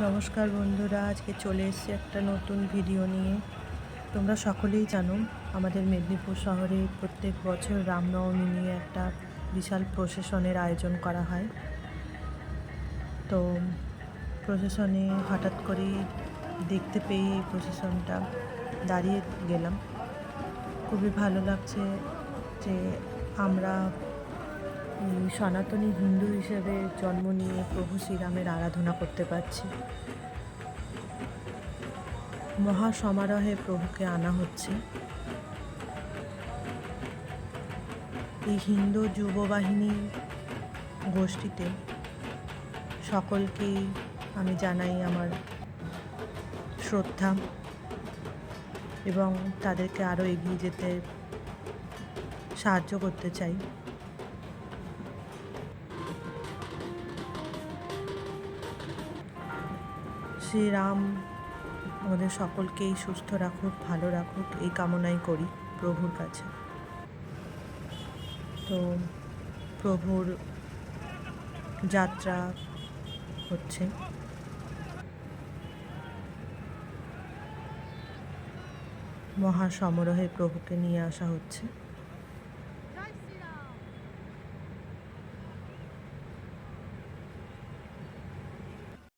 নমস্কার বন্ধুরা, আজকে চলে এসেছি একটা নতুন ভিডিও নিয়ে। তোমরা সকলেই জানো আমাদের মেদিনীপুর শহরে প্রত্যেক বছর রামনবমী নিয়ে একটা বিশাল প্রসেশনের আয়োজন করা হয়। তো প্রসেশনে হঠাৎ করেই দেখতে পেয়ে এই প্রসেশনটা দাঁড়িয়ে গেলাম। খুবই ভালো লাগছে যে আমরা সনাতনী হিন্দু হিসেবে জন্ম নিয়ে প্রভু শ্রীরামের আরাধনা করতে পারছি। মহা সমারোহে প্রভুকে আনা হচ্ছে। এই হিন্দু যুববাহিনী গোষ্ঠীতে সকলকেই আমি জানাই আমার শ্রদ্ধা এবং তাদেরকে আরও এগিয়ে যেতে সাহায্য করতে চাই। শ্রীরাম আমাদের সকলকেই সুস্থ রাখুক, ভালো রাখুক, এই কামনাই করি প্রভুর কাছে। তো প্রভুর যাত্রা হচ্ছে। মহা সমারোহে প্রভুকে নিয়ে আসা হচ্ছে।